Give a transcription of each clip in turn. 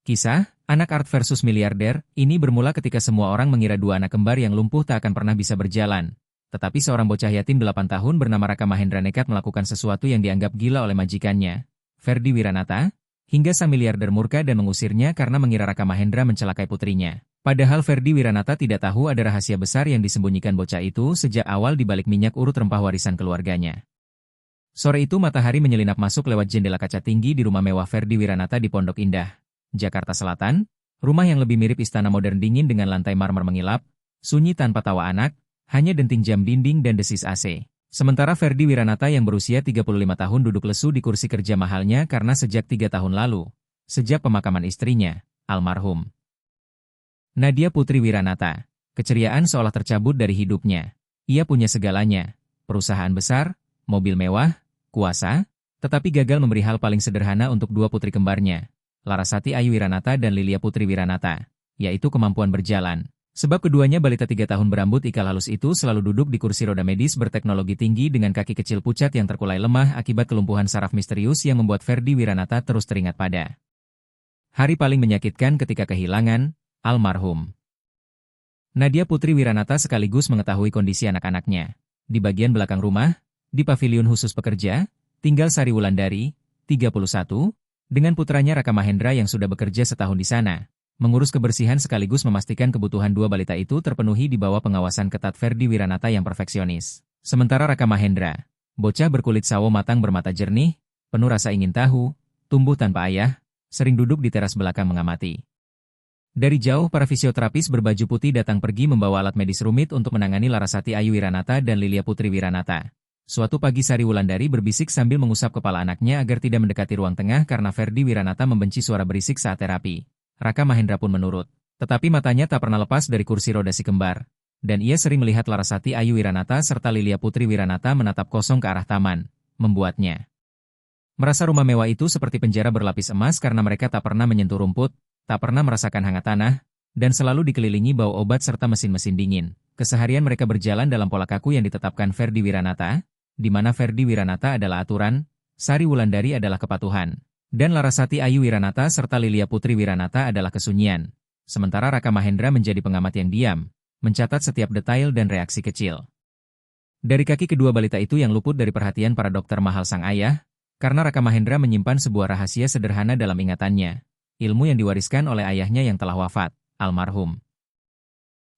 Kisah, anak art versus miliarder, ini bermula ketika semua orang mengira dua anak kembar yang lumpuh tak akan pernah bisa berjalan. Tetapi seorang bocah yatim 8 tahun bernama Raka Mahendra nekat melakukan sesuatu yang dianggap gila oleh majikannya, Ferdi Wiranata, hingga sang miliarder murka dan mengusirnya karena mengira Raka Mahendra mencelakai putrinya. Padahal Ferdi Wiranata tidak tahu ada rahasia besar yang disembunyikan bocah itu sejak awal di balik minyak urut rempah warisan keluarganya. Sore itu matahari menyelinap masuk lewat jendela kaca tinggi di rumah mewah Ferdi Wiranata di Pondok Indah, Jakarta Selatan, rumah yang lebih mirip istana modern dingin dengan lantai marmer mengilap, sunyi tanpa tawa anak, hanya denting jam dinding dan desis AC. Sementara Ferdi Wiranata yang berusia 35 tahun duduk lesu di kursi kerja mahalnya karena sejak 3 tahun lalu, sejak pemakaman istrinya, almarhum Nadia Putri Wiranata, keceriaan seolah tercabut dari hidupnya. Ia punya segalanya, perusahaan besar, mobil mewah, kuasa, tetapi gagal memberi hal paling sederhana untuk dua putri kembarnya, Larasati Ayu Wiranata dan Lilia Putri Wiranata, yaitu kemampuan berjalan. Sebab keduanya balita 3 tahun berambut ikal halus itu selalu duduk di kursi roda medis berteknologi tinggi dengan kaki kecil pucat yang terkulai lemah akibat kelumpuhan saraf misterius yang membuat Ferdi Wiranata terus teringat pada hari paling menyakitkan ketika kehilangan almarhum Nadia Putri Wiranata sekaligus mengetahui kondisi anak-anaknya. Di bagian belakang rumah, di pavilion khusus pekerja, tinggal Sari Wulandari, 31, dengan putranya Raka Mahendra yang sudah bekerja setahun di sana, mengurus kebersihan sekaligus memastikan kebutuhan dua balita itu terpenuhi di bawah pengawasan ketat Ferdi Wiranata yang perfeksionis. Sementara Raka Mahendra, bocah berkulit sawo matang bermata jernih, penuh rasa ingin tahu, tumbuh tanpa ayah, sering duduk di teras belakang mengamati. Dari jauh para fisioterapis berbaju putih datang pergi membawa alat medis rumit untuk menangani Larasati Ayu Wiranata dan Lilia Putri Wiranata. Suatu pagi Sari Wulandari berbisik sambil mengusap kepala anaknya agar tidak mendekati ruang tengah karena Ferdi Wiranata membenci suara berisik saat terapi. Raka Mahendra pun menurut. Tetapi matanya tak pernah lepas dari kursi roda si kembar. Dan ia sering melihat Larasati Ayu Wiranata serta Lilia Putri Wiranata menatap kosong ke arah taman. Membuatnya merasa rumah mewah itu seperti penjara berlapis emas karena mereka tak pernah menyentuh rumput, tak pernah merasakan hangat tanah, dan selalu dikelilingi bau obat serta mesin-mesin dingin. Keseharian mereka berjalan dalam pola kaku yang ditetapkan Ferdi Wiranata, di mana Ferdi Wiranata adalah aturan, Sari Wulandari adalah kepatuhan, dan Larasati Ayu Wiranata serta Lilia Putri Wiranata adalah kesunyian. Sementara Raka Mahendra menjadi pengamat yang diam, mencatat setiap detail dan reaksi kecil. Dari kaki kedua balita itu yang luput dari perhatian para dokter mahal sang ayah, karena Raka Mahendra menyimpan sebuah rahasia sederhana dalam ingatannya, ilmu yang diwariskan oleh ayahnya yang telah wafat, almarhum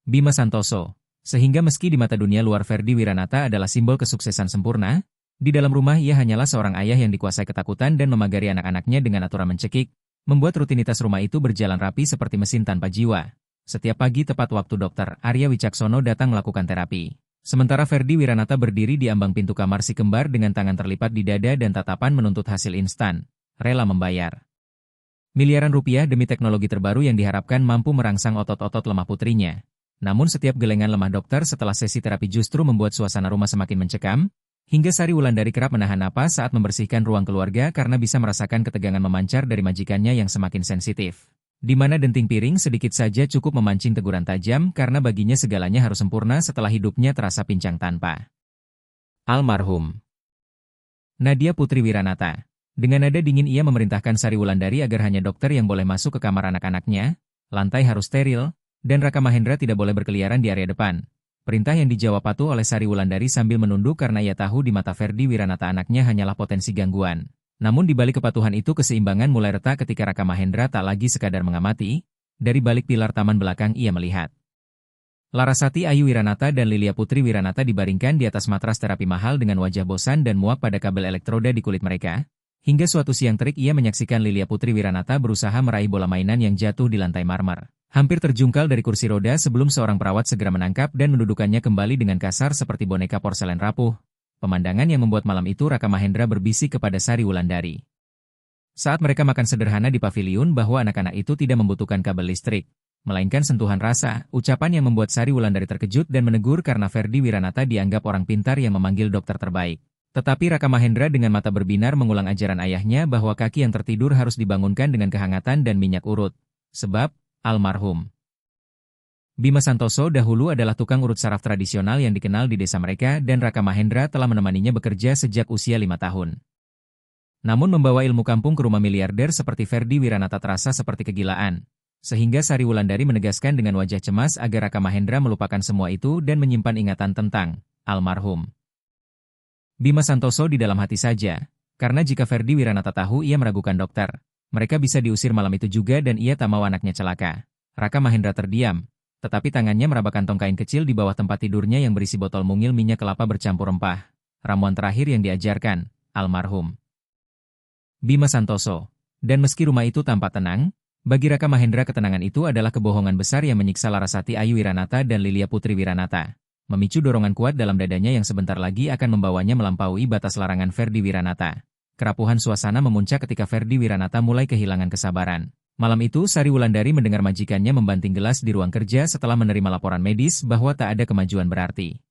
Bima Santoso. Sehingga meski di mata dunia luar Ferdi Wiranata adalah simbol kesuksesan sempurna, di dalam rumah ia hanyalah seorang ayah yang dikuasai ketakutan dan memagari anak-anaknya dengan aturan mencekik, membuat rutinitas rumah itu berjalan rapi seperti mesin tanpa jiwa. Setiap pagi tepat waktu Dr. Arya Wicaksono datang melakukan terapi. Sementara Ferdi Wiranata berdiri di ambang pintu kamar si kembar dengan tangan terlipat di dada dan tatapan menuntut hasil instan, rela membayar miliaran rupiah demi teknologi terbaru yang diharapkan mampu merangsang otot-otot lemah putrinya. Namun setiap gelengan lemah dokter setelah sesi terapi justru membuat suasana rumah semakin mencekam, hingga Sari Wulandari kerap menahan napas saat membersihkan ruang keluarga karena bisa merasakan ketegangan memancar dari majikannya yang semakin sensitif. Di mana denting piring sedikit saja cukup memancing teguran tajam karena baginya segalanya harus sempurna setelah hidupnya terasa pincang tanpa almarhum Nadia Putri Wiranata. Dengan nada dingin ia memerintahkan Sari Wulandari agar hanya dokter yang boleh masuk ke kamar anak-anaknya, lantai harus steril, dan Raka Mahendra tidak boleh berkeliaran di area depan. Perintah yang dijawab patuh oleh Sari Wulandari sambil menunduk karena ia tahu di mata Ferdi Wiranata anaknya hanyalah potensi gangguan. Namun di balik kepatuhan itu keseimbangan mulai retak ketika Raka Mahendra tak lagi sekadar mengamati, dari balik pilar taman belakang ia melihat Larasati Ayu Wiranata dan Lilia Putri Wiranata dibaringkan di atas matras terapi mahal dengan wajah bosan dan muak pada kabel elektroda di kulit mereka. Hingga suatu siang terik ia menyaksikan Lilia Putri Wiranata berusaha meraih bola mainan yang jatuh di lantai marmer. Hampir terjungkal dari kursi roda sebelum seorang perawat segera menangkap dan mendudukannya kembali dengan kasar seperti boneka porselen rapuh. Pemandangan yang membuat malam itu Raka Mahendra berbisik kepada Sari Wulandari. Saat mereka makan sederhana di pavilion bahwa anak-anak itu tidak membutuhkan kabel listrik, melainkan sentuhan rasa, ucapan yang membuat Sari Wulandari terkejut dan menegur karena Ferdi Wiranata dianggap orang pintar yang memanggil dokter terbaik. Tetapi Raka Mahendra dengan mata berbinar mengulang ajaran ayahnya bahwa kaki yang tertidur harus dibangunkan dengan kehangatan dan minyak urut. Sebab, almarhum Bima Santoso dahulu adalah tukang urut saraf tradisional yang dikenal di desa mereka dan Raka Mahendra telah menemaninya bekerja sejak usia 5 tahun. Namun membawa ilmu kampung ke rumah miliarder seperti Ferdy Wiranata terasa seperti kegilaan. Sehingga Sari Wulandari menegaskan dengan wajah cemas agar Raka Mahendra melupakan semua itu dan menyimpan ingatan tentang almarhum Bima Santoso di dalam hati saja. Karena jika Ferdy Wiranata tahu ia meragukan dokter, mereka bisa diusir malam itu juga dan ia tak mau anaknya celaka. Raka Mahendra terdiam, tetapi tangannya meraba kantong kain kecil di bawah tempat tidurnya yang berisi botol mungil minyak kelapa bercampur rempah. Ramuan terakhir yang diajarkan almarhum Bima Santoso. Dan meski rumah itu tampak tenang, bagi Raka Mahendra ketenangan itu adalah kebohongan besar yang menyiksa Larasati Ayu Wiranata dan Lilia Putri Wiranata. Memicu dorongan kuat dalam dadanya yang sebentar lagi akan membawanya melampaui batas larangan Ferdy Wiranata. Kerapuhan suasana memuncak ketika Ferdy Wiranata mulai kehilangan kesabaran. Malam itu Sari Wulandari mendengar majikannya membanting gelas di ruang kerja setelah menerima laporan medis bahwa tak ada kemajuan berarti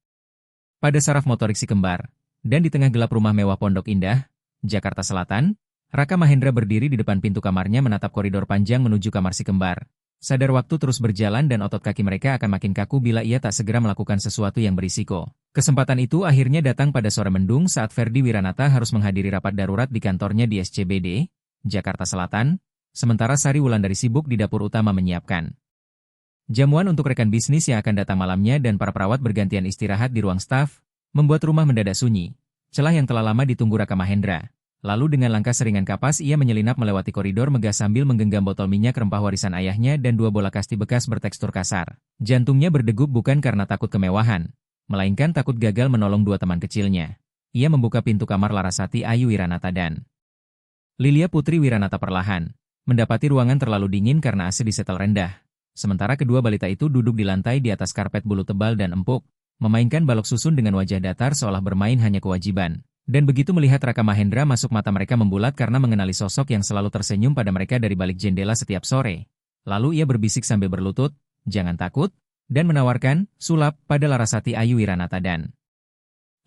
pada saraf motorik si kembar. Dan di tengah gelap rumah mewah Pondok Indah, Jakarta Selatan, Raka Mahendra berdiri di depan pintu kamarnya menatap koridor panjang menuju kamar si kembar. Sadar waktu terus berjalan dan otot kaki mereka akan makin kaku bila ia tak segera melakukan sesuatu yang berisiko. Kesempatan itu akhirnya datang pada sore mendung saat Ferdy Wiranata harus menghadiri rapat darurat di kantornya di SCBD, Jakarta Selatan, sementara Sari Wulandari sibuk di dapur utama menyiapkan jamuan untuk rekan bisnis yang akan datang malamnya dan para perawat bergantian istirahat di ruang staf, membuat rumah mendadak sunyi. Celah yang telah lama ditunggu Raka Mahendra. Lalu dengan langkah seringan kapas ia menyelinap melewati koridor megah sambil menggenggam botol minyak rempah warisan ayahnya dan 2 bola kasti bekas bertekstur kasar. Jantungnya berdegup bukan karena takut kemewahan, melainkan takut gagal menolong 2 teman kecilnya. Ia membuka pintu kamar Larasati Ayu Wiranata dan Lilia Putri Wiranata perlahan, mendapati ruangan terlalu dingin karena AC disetel rendah. Sementara kedua balita itu duduk di lantai di atas karpet bulu tebal dan empuk, memainkan balok susun dengan wajah datar seolah bermain hanya kewajiban. Dan begitu melihat Raka Mahendra masuk mata mereka membulat karena mengenali sosok yang selalu tersenyum pada mereka dari balik jendela setiap sore. Lalu ia berbisik sambil berlutut, "Jangan takut," dan menawarkan sulap pada Larasati Ayu Wiranata dan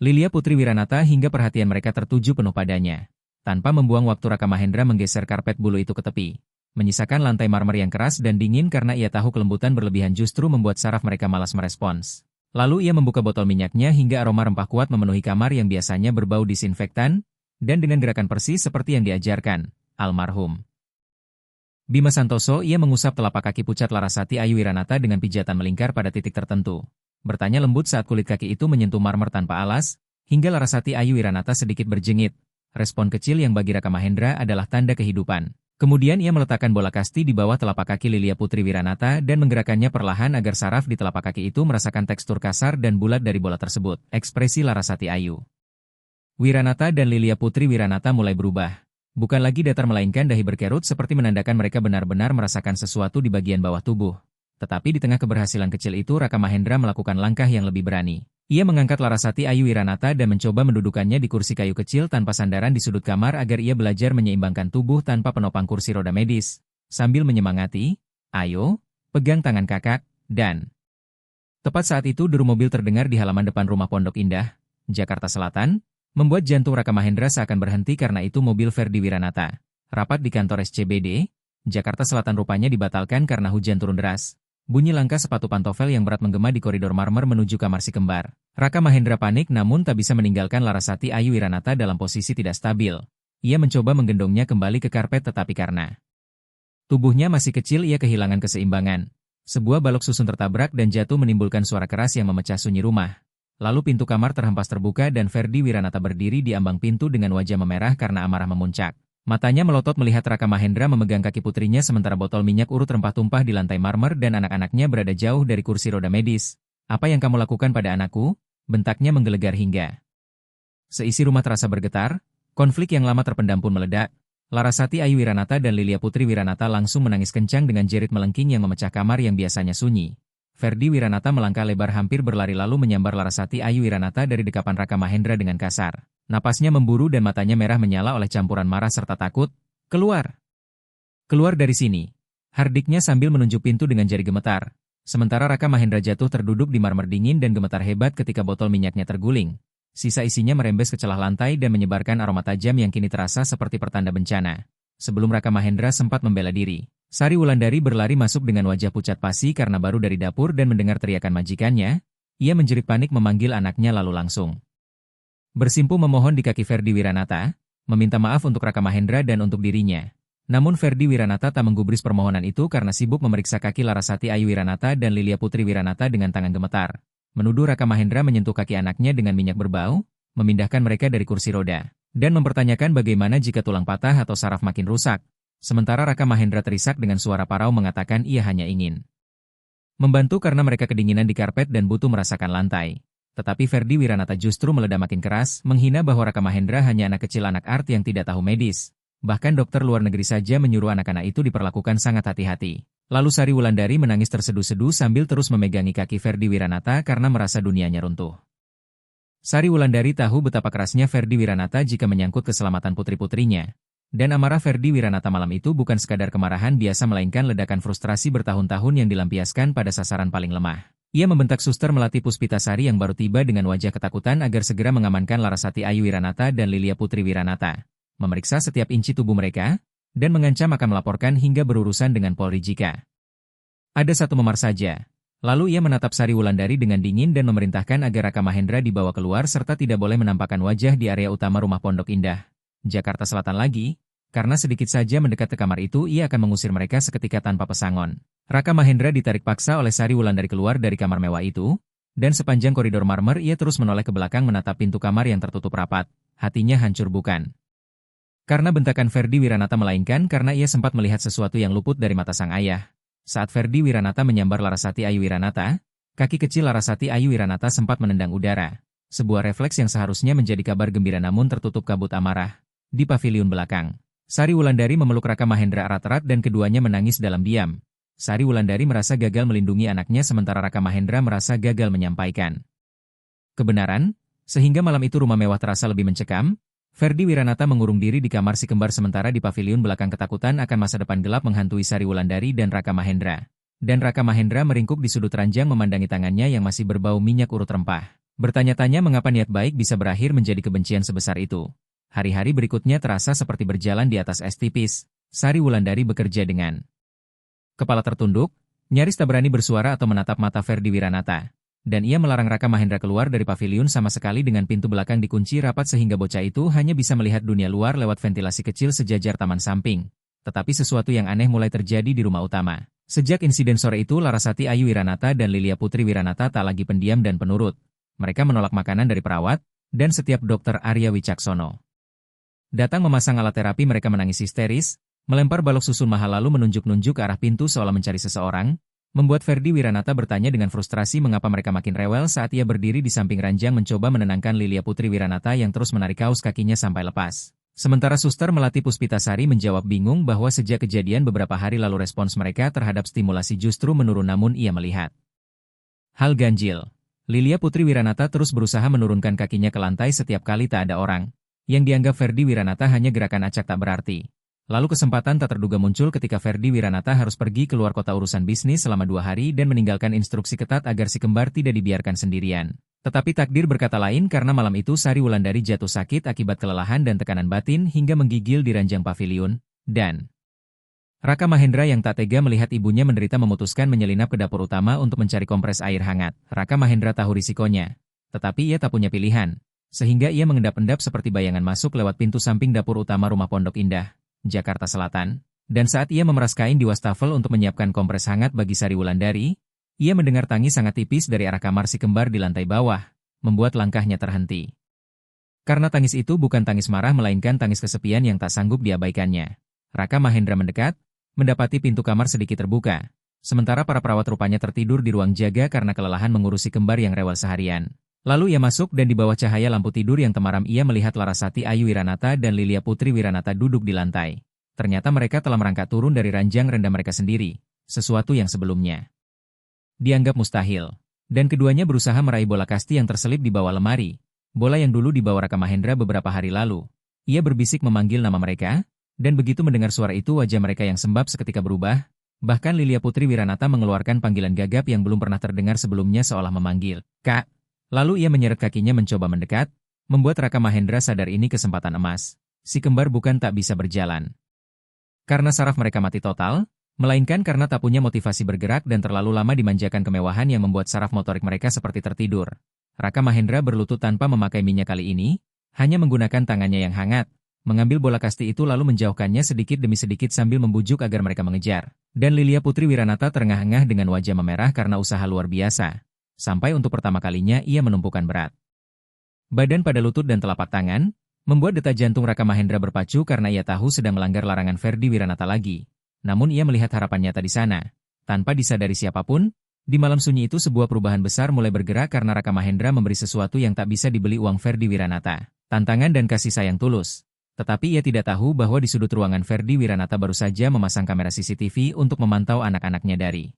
Lilia Putri Wiranata hingga perhatian mereka tertuju penuh padanya. Tanpa membuang waktu Raka Mahendra menggeser karpet bulu itu ke tepi, menyisakan lantai marmer yang keras dan dingin karena ia tahu kelembutan berlebihan justru membuat saraf mereka malas merespons. Lalu ia membuka botol minyaknya hingga aroma rempah kuat memenuhi kamar yang biasanya berbau disinfektan, dan dengan gerakan persis seperti yang diajarkan almarhum Bima Santoso, ia mengusap telapak kaki pucat Larasati Ayu Wiranata dengan pijatan melingkar pada titik tertentu. Bertanya lembut saat kulit kaki itu menyentuh marmer tanpa alas, hingga Larasati Ayu Wiranata sedikit berjengit. Respon kecil yang bagi Raka Mahendra adalah tanda kehidupan. Kemudian ia meletakkan bola kasti di bawah telapak kaki Lilia Putri Wiranata dan menggerakkannya perlahan agar saraf di telapak kaki itu merasakan tekstur kasar dan bulat dari bola tersebut. Ekspresi Larasati Ayu Wiranata dan Lilia Putri Wiranata mulai berubah. Bukan lagi datar melainkan dahi berkerut seperti menandakan mereka benar-benar merasakan sesuatu di bagian bawah tubuh. Tetapi di tengah keberhasilan kecil itu Raka Mahendra melakukan langkah yang lebih berani. Ia mengangkat Larasati Ayu Wiranata dan mencoba mendudukannya di kursi kayu kecil tanpa sandaran di sudut kamar agar ia belajar menyeimbangkan tubuh tanpa penopang kursi roda medis. Sambil menyemangati, "Ayo, pegang tangan kakak," dan tepat saat itu deru mobil terdengar di halaman depan rumah Pondok Indah, Jakarta Selatan, membuat jantung Raka Mahendra seakan berhenti karena itu mobil Ferdy Wiranata. Rapat di kantor SCBD, Jakarta Selatan rupanya dibatalkan karena hujan turun deras. Bunyi langkah sepatu pantofel yang berat menggema di koridor marmer menuju kamar si kembar. Raka Mahendra panik namun tak bisa meninggalkan Larasati Ayu Wiranata dalam posisi tidak stabil. Ia mencoba menggendongnya kembali ke karpet tetapi karena tubuhnya masih kecil ia kehilangan keseimbangan. Sebuah balok susun tertabrak dan jatuh menimbulkan suara keras yang memecah sunyi rumah. Lalu pintu kamar terhempas terbuka dan Ferdy Wiranata berdiri di ambang pintu dengan wajah memerah karena amarah memuncak. Matanya melotot melihat Raka Mahendra memegang kaki putrinya sementara botol minyak urut rempah tumpah di lantai marmer dan anak-anaknya berada jauh dari kursi roda medis. "Apa yang kamu lakukan pada anakku?" bentaknya menggelegar hingga seisi rumah terasa bergetar. Konflik yang lama terpendam pun meledak. Larasati Ayu Wiranata dan Lilia Putri Wiranata langsung menangis kencang dengan jerit melengking yang memecah kamar yang biasanya sunyi. Ferdy Wiranata melangkah lebar hampir berlari lalu menyambar Larasati Ayu Wiranata dari dekapan Raka Mahendra dengan kasar. Napasnya memburu dan matanya merah menyala oleh campuran marah serta takut. "Keluar! Keluar dari sini!" hardiknya sambil menunjuk pintu dengan jari gemetar. Sementara Raka Mahendra jatuh terduduk di marmer dingin dan gemetar hebat ketika botol minyaknya terguling. Sisa isinya merembes ke celah lantai dan menyebarkan aroma tajam yang kini terasa seperti pertanda bencana. Sebelum Raka Mahendra sempat membela diri, Sari Wulandari berlari masuk dengan wajah pucat pasi karena baru dari dapur dan mendengar teriakan majikannya. Ia menjerit panik memanggil anaknya lalu langsung bersimpu memohon di kaki Ferdy Wiranata. meminta maaf untuk Raka Mahendra dan untuk dirinya. Namun Ferdi Wiranata tak menggubris permohonan itu karena sibuk memeriksa kaki Larasati Ayu Wiranata dan Lilia Putri Wiranata dengan tangan gemetar. Menuduh Raka Mahendra menyentuh kaki anaknya dengan minyak berbau, memindahkan mereka dari kursi roda, dan mempertanyakan bagaimana jika tulang patah atau saraf makin rusak. Sementara Raka Mahendra terisak dengan suara parau mengatakan ia hanya ingin membantu karena mereka kedinginan di karpet dan butuh merasakan lantai. Tetapi Ferdi Wiranata justru meledak makin keras, menghina bahwa Raka Mahendra hanya anak kecil anak art yang tidak tahu medis. Bahkan dokter luar negeri saja menyuruh anak-anak itu diperlakukan sangat hati-hati. Lalu Sari Wulandari menangis terseduh-seduh sambil terus memegangi kaki Ferdi Wiranata karena merasa dunianya runtuh. Sari Wulandari tahu betapa kerasnya Ferdi Wiranata jika menyangkut keselamatan putri-putrinya. Dan amarah Ferdi Wiranata malam itu bukan sekadar kemarahan biasa melainkan ledakan frustrasi bertahun-tahun yang dilampiaskan pada sasaran paling lemah. Ia membentak suster Melati Puspitasari yang baru tiba dengan wajah ketakutan agar segera mengamankan Larasati Ayu Wiranata dan Lilia Putri Wiranata, memeriksa setiap inci tubuh mereka, dan mengancam akan melaporkan hingga berurusan dengan Polri jika ada satu memar saja. Lalu ia menatap Sari Wulandari dengan dingin dan memerintahkan agar Raka Mahendra dibawa keluar serta tidak boleh menampakkan wajah di area utama rumah Pondok Indah, Jakarta Selatan lagi, karena sedikit saja mendekat ke kamar itu ia akan mengusir mereka seketika tanpa pesangon. Raka Mahendra ditarik paksa oleh Sari Wulandari keluar dari kamar mewah itu, dan sepanjang koridor marmer ia terus menoleh ke belakang menatap pintu kamar yang tertutup rapat, hatinya hancur bukan karena bentakan Ferdi Wiranata melainkan karena ia sempat melihat sesuatu yang luput dari mata sang ayah. Saat Ferdi Wiranata menyambar Larasati Ayu Wiranata, kaki kecil Larasati Ayu Wiranata sempat menendang udara. Sebuah refleks yang seharusnya menjadi kabar gembira namun tertutup kabut amarah. Di paviliun belakang, Sari Wulandari memeluk Raka Mahendra erat-erat dan keduanya menangis dalam diam. Sari Wulandari merasa gagal melindungi anaknya sementara Raka Mahendra merasa gagal menyampaikan kebenaran, sehingga malam itu rumah mewah terasa lebih mencekam. Ferdi Wiranata mengurung diri di kamar si kembar sementara di paviliun belakang ketakutan akan masa depan gelap menghantui Sari Wulandari dan Raka Mahendra. Dan Raka Mahendra meringkuk di sudut ranjang memandangi tangannya yang masih berbau minyak urut rempah. Bertanya-tanya mengapa niat baik bisa berakhir menjadi kebencian sebesar itu. Hari-hari berikutnya terasa seperti berjalan di atas es tipis. Sari Wulandari bekerja dengan kepala tertunduk, nyaris tak berani bersuara atau menatap mata Ferdi Wiranata. Dan ia melarang Raka Mahendra keluar dari paviliun sama sekali dengan pintu belakang dikunci rapat sehingga bocah itu hanya bisa melihat dunia luar lewat ventilasi kecil sejajar taman samping. Tetapi sesuatu yang aneh mulai terjadi di rumah utama. Sejak insiden sore itu Larasati Ayu Wiranata dan Lilia Putri Wiranata tak lagi pendiam dan penurut. Mereka menolak makanan dari perawat, dan setiap dokter Arya Wicaksono datang memasang alat terapi mereka menangis histeris, melempar balok susun mahal lalu menunjuk-nunjuk ke arah pintu seolah mencari seseorang. Membuat Ferdi Wiranata bertanya dengan frustrasi mengapa mereka makin rewel saat ia berdiri di samping ranjang mencoba menenangkan Lilia Putri Wiranata yang terus menarik kaos kakinya sampai lepas. Sementara suster Melati Puspitasari menjawab bingung bahwa sejak kejadian beberapa hari lalu respons mereka terhadap stimulasi justru menurun namun ia melihat hal ganjil. Lilia Putri Wiranata terus berusaha menurunkan kakinya ke lantai setiap kali tak ada orang. Yang dianggap Ferdi Wiranata hanya gerakan acak tak berarti. Lalu kesempatan tak terduga muncul ketika Ferdi Wiranata harus pergi keluar kota urusan bisnis selama 2 hari dan meninggalkan instruksi ketat agar si kembar tidak dibiarkan sendirian. Tetapi takdir berkata lain karena malam itu Sari Wulandari jatuh sakit akibat kelelahan dan tekanan batin hingga menggigil di ranjang paviliun, dan Raka Mahendra yang tak tega melihat ibunya menderita memutuskan menyelinap ke dapur utama untuk mencari kompres air hangat. Raka Mahendra tahu risikonya, tetapi ia tak punya pilihan, sehingga ia mengendap-endap seperti bayangan masuk lewat pintu samping dapur utama rumah Pondok Indah, Jakarta Selatan, dan saat ia memeras kain di wastafel untuk menyiapkan kompres hangat bagi Sari Wulandari, ia mendengar tangis sangat tipis dari arah kamar si kembar di lantai bawah, membuat langkahnya terhenti. Karena tangis itu bukan tangis marah melainkan tangis kesepian yang tak sanggup diabaikannya. Raka Mahendra mendekat, mendapati pintu kamar sedikit terbuka, sementara para perawat rupanya tertidur di ruang jaga karena kelelahan mengurusi kembar yang rewel seharian. Lalu ia masuk dan di bawah cahaya lampu tidur yang temaram ia melihat Larasati Ayu Wiranata dan Lilia Putri Wiranata duduk di lantai. Ternyata mereka telah merangkak turun dari ranjang rendah mereka sendiri, sesuatu yang sebelumnya dianggap mustahil. Dan keduanya berusaha meraih bola kasti yang terselip di bawah lemari, bola yang dulu dibawa Raka Mahendra beberapa hari lalu. Ia berbisik memanggil nama mereka, dan begitu mendengar suara itu wajah mereka yang sembab seketika berubah. Bahkan Lilia Putri Wiranata mengeluarkan panggilan gagap yang belum pernah terdengar sebelumnya seolah memanggil, "Kak." Lalu ia menyeret kakinya mencoba mendekat, membuat Raka Mahendra sadar ini kesempatan emas. Si kembar bukan tak bisa berjalan karena saraf mereka mati total, melainkan karena tak punya motivasi bergerak dan terlalu lama dimanjakan kemewahan yang membuat saraf motorik mereka seperti tertidur. Raka Mahendra berlutut tanpa memakai minyak kali ini, hanya menggunakan tangannya yang hangat, mengambil bola kasti itu lalu menjauhkannya sedikit demi sedikit sambil membujuk agar mereka mengejar. Dan Lilia Putri Wiranata terengah-engah dengan wajah memerah karena usaha luar biasa. Sampai untuk pertama kalinya ia menumpukan berat badan pada lutut dan telapak tangan, membuat detak jantung Raka Mahendra berpacu karena ia tahu sedang melanggar larangan Ferdi Wiranata lagi. Namun ia melihat harapan nyata di sana. Tanpa disadari siapapun, di malam sunyi itu sebuah perubahan besar mulai bergerak karena Raka Mahendra memberi sesuatu yang tak bisa dibeli uang Ferdi Wiranata. Tantangan dan kasih sayang tulus. Tetapi ia tidak tahu bahwa di sudut ruangan Ferdi Wiranata baru saja memasang kamera CCTV untuk memantau anak-anaknya dari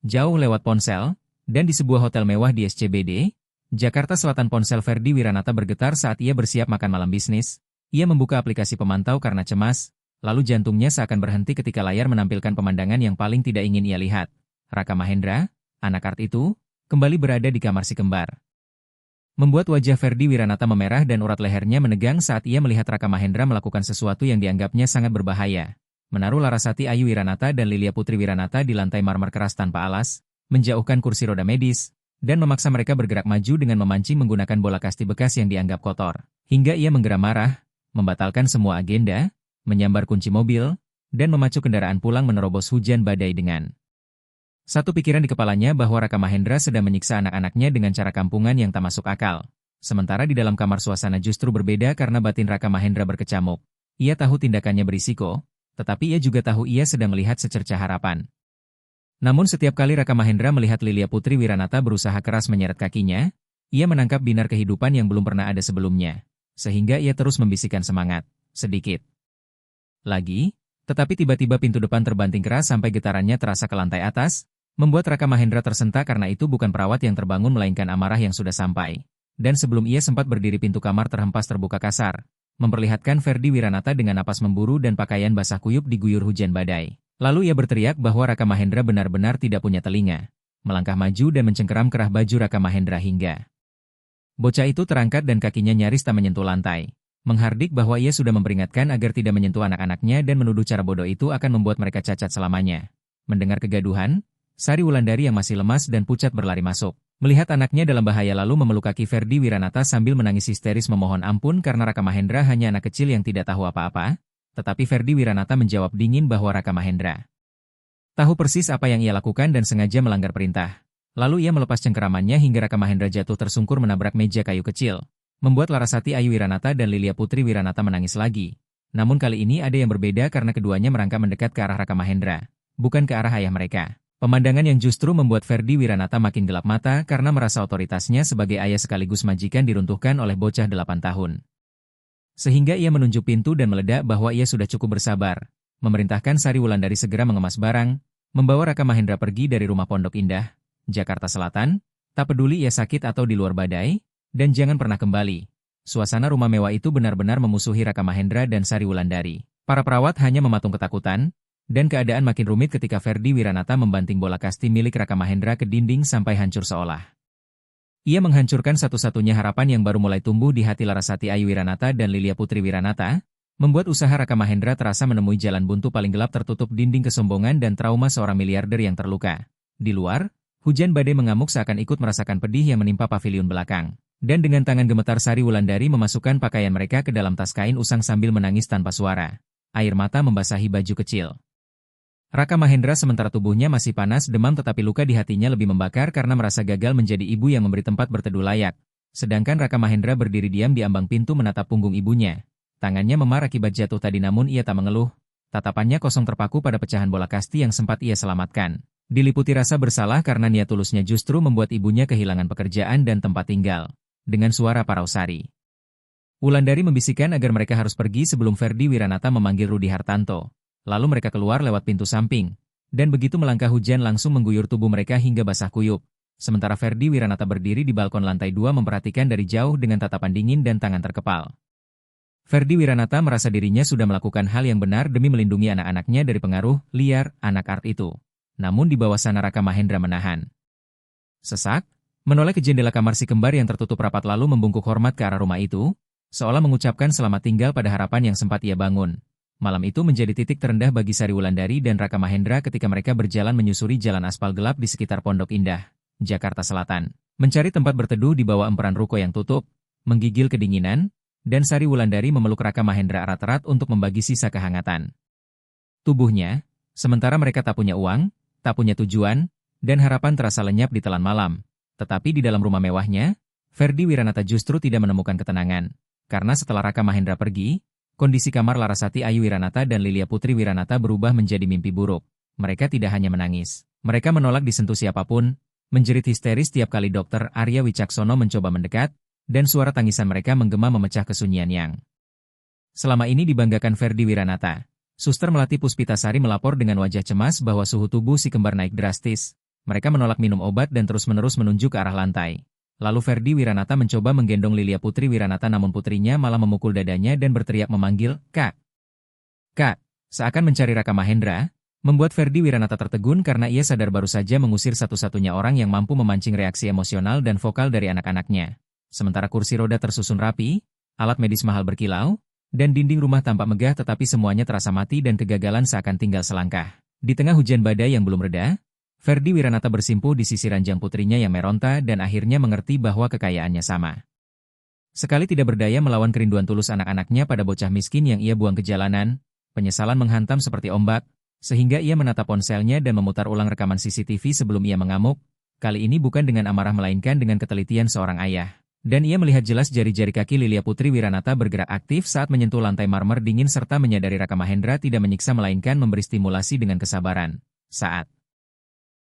jauh lewat ponsel, dan di sebuah hotel mewah di SCBD, Jakarta Selatan ponsel Ferdi Wiranata bergetar saat ia bersiap makan malam bisnis. Ia membuka aplikasi pemantau karena cemas, lalu jantungnya seakan berhenti ketika layar menampilkan pemandangan yang paling tidak ingin ia lihat. Raka Mahendra, anak art itu, kembali berada di kamar si kembar. Membuat wajah Ferdi Wiranata memerah dan urat lehernya menegang saat ia melihat Raka Mahendra melakukan sesuatu yang dianggapnya sangat berbahaya. Menaruh Larasati Ayu Wiranata dan Lilia Putri Wiranata di lantai marmer keras tanpa alas, menjauhkan kursi roda medis, dan memaksa mereka bergerak maju dengan memancing menggunakan bola kasti bekas yang dianggap kotor. Hingga ia menggeram marah, membatalkan semua agenda, menyambar kunci mobil, dan memacu kendaraan pulang menerobos hujan badai dengan satu pikiran di kepalanya bahwa Raka Mahendra sedang menyiksa anak-anaknya dengan cara kampungan yang tak masuk akal. Sementara di dalam kamar suasana justru berbeda karena batin Raka Mahendra berkecamuk. Ia tahu tindakannya berisiko, tetapi ia juga tahu ia sedang melihat secercah harapan. Namun setiap kali Raka Mahendra melihat Lilia Putri Wiranata berusaha keras menyeret kakinya, ia menangkap binar kehidupan yang belum pernah ada sebelumnya. Sehingga ia terus membisikkan semangat, sedikit lagi, tetapi tiba-tiba pintu depan terbanting keras sampai getarannya terasa ke lantai atas, membuat Raka Mahendra tersentak karena itu bukan perawat yang terbangun melainkan amarah yang sudah sampai. Dan sebelum ia sempat berdiri pintu kamar terhempas terbuka kasar, memperlihatkan Ferdi Wiranata dengan napas memburu dan pakaian basah kuyup diguyur hujan badai. Lalu ia berteriak bahwa Raka Mahendra benar-benar tidak punya telinga. Melangkah maju dan mencengkeram kerah baju Raka Mahendra hingga bocah itu terangkat dan kakinya nyaris tak menyentuh lantai. Menghardik bahwa ia sudah memperingatkan agar tidak menyentuh anak-anaknya dan menuduh cara bodoh itu akan membuat mereka cacat selamanya. Mendengar kegaduhan, Sari Wulandari yang masih lemas dan pucat berlari masuk. Melihat anaknya dalam bahaya lalu memeluk kaki Ferdi Wiranata sambil menangis histeris memohon ampun karena Raka Mahendra hanya anak kecil yang tidak tahu apa-apa. Tetapi Ferdi Wiranata menjawab dingin bahwa Raka Mahendra tahu persis apa yang ia lakukan dan sengaja melanggar perintah. Lalu ia melepas cengkeramannya hingga Raka Mahendra jatuh tersungkur menabrak meja kayu kecil, membuat Larasati Ayu Wiranata dan Lilia Putri Wiranata menangis lagi. Namun kali ini ada yang berbeda karena keduanya merangkak mendekat ke arah Raka Mahendra, bukan ke arah ayah mereka. Pemandangan yang justru membuat Ferdi Wiranata makin gelap mata karena merasa otoritasnya sebagai ayah sekaligus majikan diruntuhkan oleh bocah 8 tahun. Sehingga ia menunjuk pintu dan meledak bahwa ia sudah cukup bersabar, memerintahkan Sari Wulandari segera mengemas barang, membawa Raka Mahendra pergi dari rumah Pondok Indah, Jakarta Selatan, tak peduli ia sakit atau di luar badai, dan jangan pernah kembali. Suasana rumah mewah itu benar-benar memusuhi Raka Mahendra dan Sari Wulandari. Para perawat hanya mematung ketakutan, dan keadaan makin rumit ketika Ferdi Wiranata membanting bola kasti milik Raka Mahendra ke dinding sampai hancur seolah ia menghancurkan satu-satunya harapan yang baru mulai tumbuh di hati Larasati Ayu Wiranata dan Lilia Putri Wiranata, membuat usaha Raka Mahendra terasa menemui jalan buntu paling gelap tertutup dinding kesombongan dan trauma seorang miliarder yang terluka. Di luar, hujan badai mengamuk seakan ikut merasakan pedih yang menimpa paviliun belakang. Dan dengan tangan gemetar Sari Wulandari memasukkan pakaian mereka ke dalam tas kain usang sambil menangis tanpa suara. Air mata membasahi baju kecil Raka Mahendra sementara tubuhnya masih panas demam tetapi luka di hatinya lebih membakar karena merasa gagal menjadi ibu yang memberi tempat berteduh layak. Sedangkan Raka Mahendra berdiri diam di ambang pintu menatap punggung ibunya. Tangannya memar akibat jatuh tadi namun ia tak mengeluh. Tatapannya kosong terpaku pada pecahan bola kasti yang sempat ia selamatkan. Diliputi rasa bersalah karena niat tulusnya justru membuat ibunya kehilangan pekerjaan dan tempat tinggal. Dengan suara parau Sari Wulandari membisikkan agar mereka harus pergi sebelum Ferdi Wiranata memanggil Rudi Hartanto. Lalu mereka keluar lewat pintu samping, dan begitu melangkah hujan langsung mengguyur tubuh mereka hingga basah kuyup. Sementara Ferdi Wiranata berdiri di balkon lantai 2 memperhatikan dari jauh dengan tatapan dingin dan tangan terkepal. Ferdi Wiranata merasa dirinya sudah melakukan hal yang benar demi melindungi anak-anaknya dari pengaruh liar anak art itu. Namun di bawah sana Raka Mahendra menahan sesak, menoleh ke jendela kamar si kembar yang tertutup rapat lalu membungkuk hormat ke arah rumah itu, seolah mengucapkan selamat tinggal pada harapan yang sempat ia bangun. Malam itu menjadi titik terendah bagi Sari Wulandari dan Raka Mahendra ketika mereka berjalan menyusuri jalan aspal gelap di sekitar Pondok Indah, Jakarta Selatan. Mencari tempat berteduh di bawah emperan ruko yang tutup, menggigil kedinginan, dan Sari Wulandari memeluk Raka Mahendra erat-erat untuk membagi sisa kehangatan tubuhnya, sementara mereka tak punya uang, tak punya tujuan, dan harapan terasa lenyap di telan malam. Tetapi di dalam rumah mewahnya, Ferdi Wiranata justru tidak menemukan ketenangan. Karena setelah Raka Mahendra pergi, kondisi kamar Larasati Ayu Wiranata dan Lilia Putri Wiranata berubah menjadi mimpi buruk. Mereka tidak hanya menangis. Mereka menolak disentuh siapapun, menjerit histeris tiap kali Dr. Arya Wicaksono mencoba mendekat, dan suara tangisan mereka menggema memecah kesunyian yang selama ini dibanggakan Ferdi Wiranata. Suster Melati Puspitasari melapor dengan wajah cemas bahwa suhu tubuh si kembar naik drastis. Mereka menolak minum obat dan terus-menerus menunjuk ke arah lantai. Lalu Ferdi Wiranata mencoba menggendong Lilia Putri Wiranata namun putrinya malah memukul dadanya dan berteriak memanggil, "Kak! Kak!" Seakan mencari Raka Mahendra, membuat Ferdi Wiranata tertegun karena ia sadar baru saja mengusir satu-satunya orang yang mampu memancing reaksi emosional dan vokal dari anak-anaknya. Sementara kursi roda tersusun rapi, alat medis mahal berkilau, dan dinding rumah tampak megah tetapi semuanya terasa mati dan kegagalan seakan tinggal selangkah. Di tengah hujan badai yang belum reda, Ferdi Wiranata bersimpuh di sisi ranjang putrinya yang meronta dan akhirnya mengerti bahwa kekayaannya sama sekali tidak berdaya melawan kerinduan tulus anak-anaknya pada bocah miskin yang ia buang ke jalanan. Penyesalan menghantam seperti ombak, sehingga ia menatap ponselnya dan memutar ulang rekaman CCTV sebelum ia mengamuk. Kali ini bukan dengan amarah melainkan dengan ketelitian seorang ayah. Dan ia melihat jelas jari-jari kaki Lilia Putri Wiranata bergerak aktif saat menyentuh lantai marmer dingin serta menyadari Raka Mahendra tidak menyiksa melainkan memberi stimulasi dengan kesabaran. Saat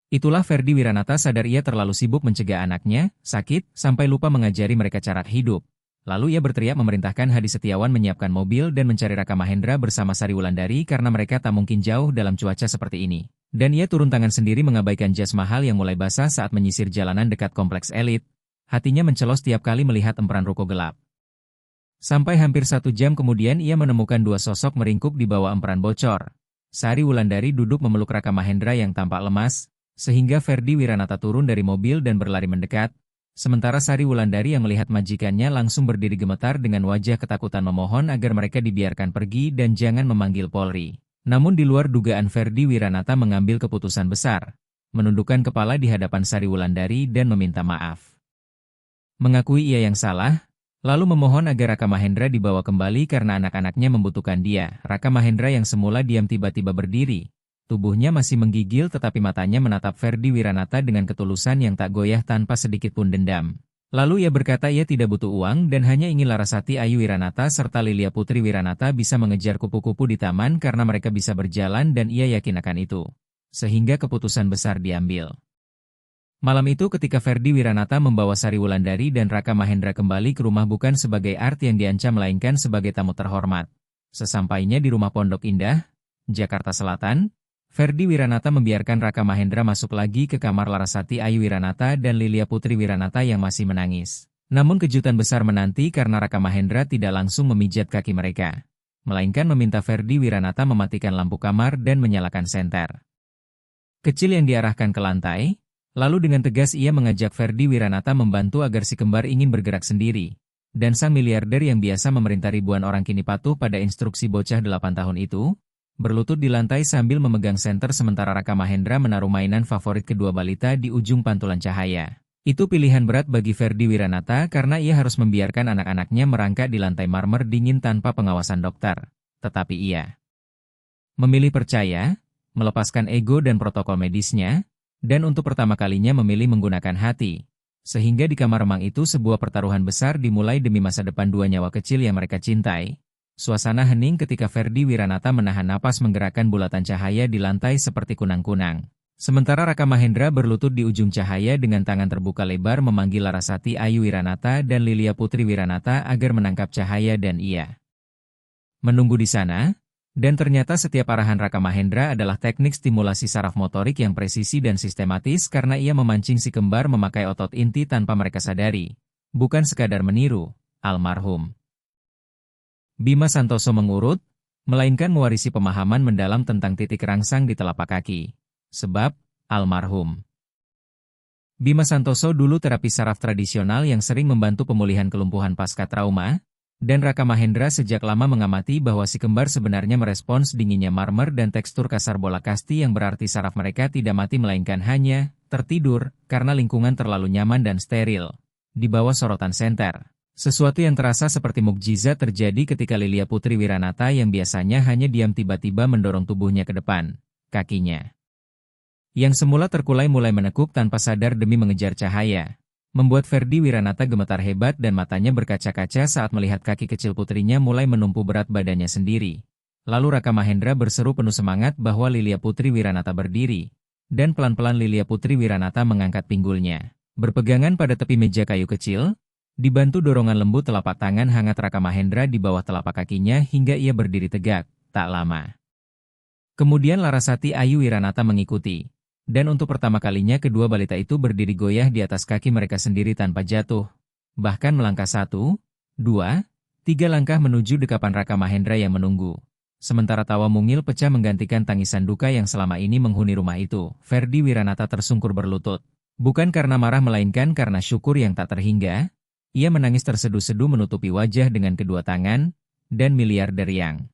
itulah Ferdi Wiranata sadar ia terlalu sibuk mencegah anaknya sakit sampai lupa mengajari mereka cara hidup. Lalu ia berteriak memerintahkan Hadi Setiawan menyiapkan mobil dan mencari Raka Mahendra bersama Sari Wulandari karena mereka tak mungkin jauh dalam cuaca seperti ini. Dan ia turun tangan sendiri mengabaikan jas mahal yang mulai basah saat menyisir jalanan dekat kompleks elit. Hatinya mencelos tiap kali melihat emperan ruko gelap. Sampai hampir 1 jam kemudian ia menemukan 2 sosok meringkuk di bawah emperan bocor. Sari Wulandari duduk memeluk Raka Mahendra yang tampak lemas, sehingga Ferdi Wiranata turun dari mobil dan berlari mendekat. Sementara Sari Wulandari yang melihat majikannya langsung berdiri gemetar dengan wajah ketakutan memohon agar mereka dibiarkan pergi dan jangan memanggil Polri. Namun di luar dugaan Ferdi Wiranata mengambil keputusan besar, menundukkan kepala di hadapan Sari Wulandari dan meminta maaf. Mengakui ia yang salah, lalu memohon agar Raka Mahendra dibawa kembali karena anak-anaknya membutuhkan dia. Raka Mahendra yang semula diam tiba-tiba berdiri. Tubuhnya masih menggigil tetapi matanya menatap Ferdi Wiranata dengan ketulusan yang tak goyah tanpa sedikit pun dendam. Lalu ia berkata ia tidak butuh uang dan hanya ingin Larasati Ayu Wiranata serta Lilia Putri Wiranata bisa mengejar kupu-kupu di taman karena mereka bisa berjalan dan ia yakin akan itu. Sehingga keputusan besar diambil. Malam itu ketika Ferdi Wiranata membawa Sari Wulandari dan Raka Mahendra kembali ke rumah bukan sebagai arti yang diancam melainkan sebagai tamu terhormat. Sesampainya di rumah Pondok Indah, Jakarta Selatan, Ferdi Wiranata membiarkan Raka Mahendra masuk lagi ke kamar Larasati Ayu Wiranata dan Lilia Putri Wiranata yang masih menangis. Namun kejutan besar menanti karena Raka Mahendra tidak langsung memijat kaki mereka, melainkan meminta Ferdi Wiranata mematikan lampu kamar dan menyalakan senter kecil yang diarahkan ke lantai. Lalu dengan tegas ia mengajak Ferdi Wiranata membantu agar si kembar ingin bergerak sendiri. Dan sang miliarder yang biasa memerintah ribuan orang kini patuh pada instruksi bocah 8 tahun itu, berlutut di lantai sambil memegang senter sementara Raka Mahendra menaruh mainan favorit kedua balita di ujung pantulan cahaya. Itu pilihan berat bagi Ferdi Wiranata karena ia harus membiarkan anak-anaknya merangkak di lantai marmer dingin tanpa pengawasan dokter. Tetapi ia memilih percaya, melepaskan ego dan protokol medisnya, dan untuk pertama kalinya memilih menggunakan hati. Sehingga di kamar remang itu sebuah pertaruhan besar dimulai demi masa depan 2 nyawa kecil yang mereka cintai. Suasana hening ketika Ferdi Wiranata menahan napas menggerakkan bulatan cahaya di lantai seperti kunang-kunang. Sementara Raka Mahendra berlutut di ujung cahaya dengan tangan terbuka lebar memanggil Larasati Ayu Wiranata dan Lilia Putri Wiranata agar menangkap cahaya dan ia menunggu di sana. Dan ternyata setiap arahan Raka Mahendra adalah teknik stimulasi saraf motorik yang presisi dan sistematis karena ia memancing si kembar memakai otot inti tanpa mereka sadari. Bukan sekadar meniru, almarhum Bima Santoso mengurut, melainkan mewarisi pemahaman mendalam tentang titik rangsang di telapak kaki. Sebab, almarhum Bima Santoso dulu terapis saraf tradisional yang sering membantu pemulihan kelumpuhan pasca trauma, dan Raka Mahendra sejak lama mengamati bahwa si kembar sebenarnya merespons dinginnya marmer dan tekstur kasar bola kasti yang berarti saraf mereka tidak mati melainkan hanya tertidur karena lingkungan terlalu nyaman dan steril. Di bawah sorotan senter Sesuatu yang terasa seperti mukjizat terjadi ketika Lilia Putri Wiranata yang biasanya hanya diam tiba-tiba mendorong tubuhnya ke depan, kakinya yang semula terkulai mulai menekuk tanpa sadar demi mengejar cahaya, membuat Ferdi Wiranata gemetar hebat dan matanya berkaca-kaca saat melihat kaki kecil putrinya mulai menumpu berat badannya sendiri. Lalu Raka Mahendra berseru penuh semangat bahwa Lilia Putri Wiranata berdiri, dan pelan-pelan Lilia Putri Wiranata mengangkat pinggulnya. Berpegangan pada tepi meja kayu kecil, dibantu dorongan lembut telapak tangan hangat Raka Mahendra di bawah telapak kakinya hingga ia berdiri tegak, tak lama. Kemudian Larasati Ayu Wiranata mengikuti. Dan untuk pertama kalinya kedua balita itu berdiri goyah di atas kaki mereka sendiri tanpa jatuh. Bahkan melangkah 1, 2, 3 langkah menuju dekapan Raka Mahendra yang menunggu. Sementara tawa mungil pecah menggantikan tangisan duka yang selama ini menghuni rumah itu. Ferdi Wiranata tersungkur berlutut. Bukan karena marah melainkan karena syukur yang tak terhingga. Ia menangis terseduh-seduh menutupi wajah dengan kedua tangan, dan miliarder yang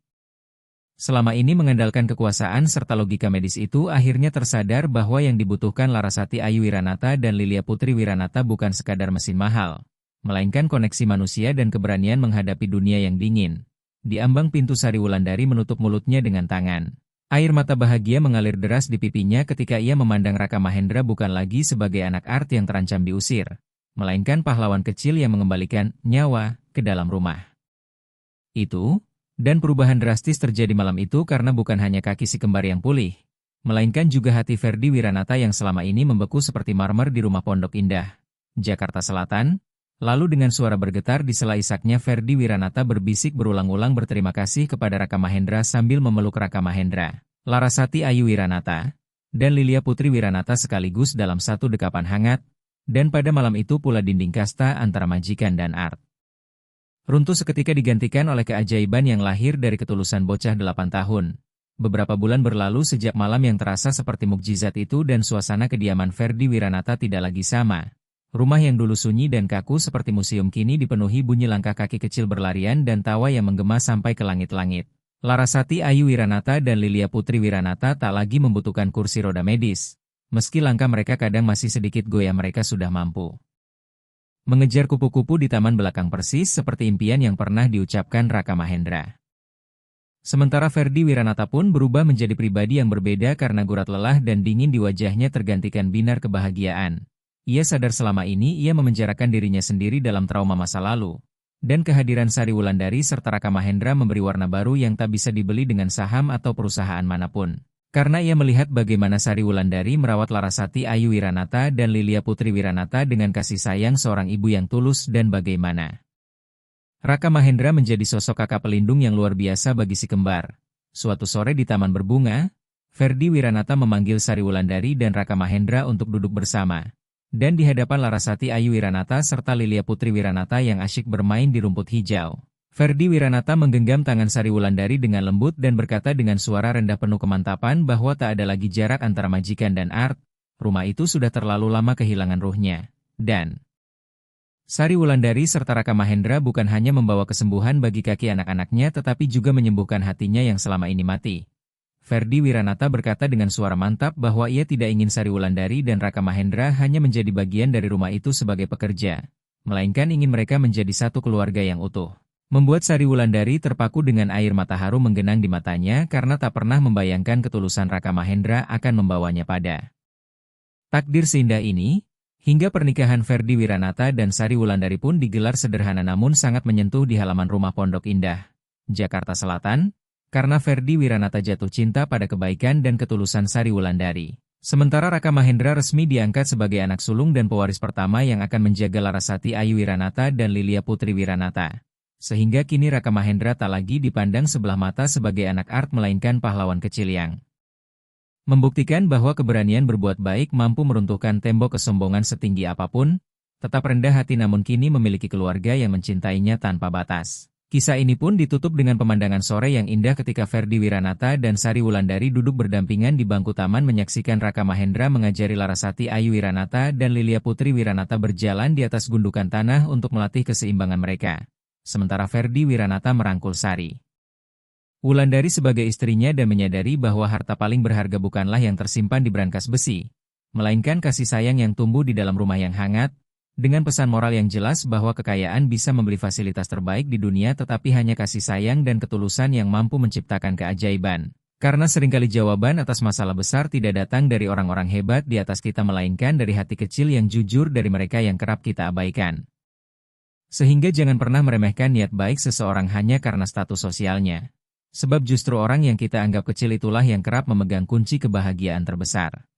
selama ini mengandalkan kekuasaan serta logika medis itu akhirnya tersadar bahwa yang dibutuhkan Larasati Ayu Wiranata dan Lilia Putri Wiranata bukan sekadar mesin mahal, melainkan koneksi manusia dan keberanian menghadapi dunia yang dingin. Di ambang pintu Sari Wulandari menutup mulutnya dengan tangan. Air mata bahagia mengalir deras di pipinya ketika ia memandang Raka Mahendra bukan lagi sebagai anak art yang terancam diusir, melainkan pahlawan kecil yang mengembalikan nyawa ke dalam rumah. Dan perubahan drastis terjadi malam itu karena bukan hanya kaki si kembar yang pulih, melainkan juga hati Ferdi Wiranata yang selama ini membeku seperti marmer di rumah Pondok Indah, Jakarta Selatan. Lalu dengan suara bergetar di sela isaknya Ferdi Wiranata berbisik berulang-ulang berterima kasih kepada Raka Mahendra sambil memeluk Raka Mahendra, Larasati Ayu Wiranata, dan Lilia Putri Wiranata sekaligus dalam satu dekapan hangat, dan pada malam itu pula dinding kasta antara majikan dan art runtuh seketika digantikan oleh keajaiban yang lahir dari ketulusan bocah 8 tahun. Beberapa bulan berlalu sejak malam yang terasa seperti mukjizat itu dan suasana kediaman Ferdi Wiranata tidak lagi sama. Rumah yang dulu sunyi dan kaku seperti museum kini dipenuhi bunyi langkah kaki kecil berlarian dan tawa yang menggema sampai ke langit-langit. Larasati Ayu Wiranata dan Lilia Putri Wiranata tak lagi membutuhkan kursi roda medis. Meski langkah mereka kadang masih sedikit goyah, mereka sudah mampu mengejar kupu-kupu di taman belakang persis seperti impian yang pernah diucapkan Raka Mahendra. Sementara Ferdi Wiranata pun berubah menjadi pribadi yang berbeda karena gurat lelah dan dingin di wajahnya tergantikan binar kebahagiaan. Ia sadar selama ini ia memenjarakan dirinya sendiri dalam trauma masa lalu. Dan kehadiran Sari Wulandari serta Raka Mahendra memberi warna baru yang tak bisa dibeli dengan saham atau perusahaan manapun. Karena ia melihat bagaimana Sari Wulandari merawat Larasati Ayu Wiranata dan Lilia Putri Wiranata dengan kasih sayang seorang ibu yang tulus dan bagaimana Raka Mahendra menjadi sosok kakak pelindung yang luar biasa bagi si kembar. Suatu sore di taman berbunga, Ferdi Wiranata memanggil Sari Wulandari dan Raka Mahendra untuk duduk bersama. Dan di hadapan Larasati Ayu Wiranata serta Lilia Putri Wiranata yang asyik bermain di rumput hijau. Ferdi Wiranata menggenggam tangan Sari Wulandari dengan lembut dan berkata dengan suara rendah penuh kemantapan bahwa tak ada lagi jarak antara majikan dan art. Rumah itu sudah terlalu lama kehilangan ruhnya. Dan Sari Wulandari serta Raka Mahendra bukan hanya membawa kesembuhan bagi kaki anak-anaknya tetapi juga menyembuhkan hatinya yang selama ini mati. Ferdi Wiranata berkata dengan suara mantap bahwa ia tidak ingin Sari Wulandari dan Raka Mahendra hanya menjadi bagian dari rumah itu sebagai pekerja, melainkan ingin mereka menjadi satu keluarga yang utuh. Membuat Sari Wulandari terpaku dengan air mata haru menggenang di matanya karena tak pernah membayangkan ketulusan Raka Mahendra akan membawanya pada takdir seindah ini, hingga pernikahan Ferdi Wiranata dan Sari Wulandari pun digelar sederhana namun sangat menyentuh di halaman rumah Pondok Indah, Jakarta Selatan, karena Ferdi Wiranata jatuh cinta pada kebaikan dan ketulusan Sari Wulandari. Sementara Raka Mahendra resmi diangkat sebagai anak sulung dan pewaris pertama yang akan menjaga Larasati Ayu Wiranata dan Lilia Putri Wiranata. Sehingga kini Raka Mahendra tak lagi dipandang sebelah mata sebagai anak art melainkan pahlawan kecil yang membuktikan bahwa keberanian berbuat baik mampu meruntuhkan tembok kesombongan setinggi apapun, tetap rendah hati namun kini memiliki keluarga yang mencintainya tanpa batas. Kisah ini pun ditutup dengan pemandangan sore yang indah ketika Ferdi Wiranata dan Sari Wulandari duduk berdampingan di bangku taman menyaksikan Raka Mahendra mengajari Larasati Ayu Wiranata dan Lilia Putri Wiranata berjalan di atas gundukan tanah untuk melatih keseimbangan mereka. Sementara Ferdi Wiranata merangkul Sari Wulandari sebagai istrinya dan menyadari bahwa harta paling berharga bukanlah yang tersimpan di brankas besi, melainkan kasih sayang yang tumbuh di dalam rumah yang hangat, Dengan pesan moral yang jelas bahwa kekayaan bisa membeli fasilitas terbaik di dunia tetapi hanya kasih sayang dan ketulusan yang mampu menciptakan keajaiban. Karena seringkali jawaban atas masalah besar tidak datang dari orang-orang hebat di atas kita melainkan dari hati kecil yang jujur dari mereka yang kerap kita abaikan. Sehingga jangan pernah meremehkan niat baik seseorang hanya karena status sosialnya. Sebab justru orang yang kita anggap kecil itulah yang kerap memegang kunci kebahagiaan terbesar.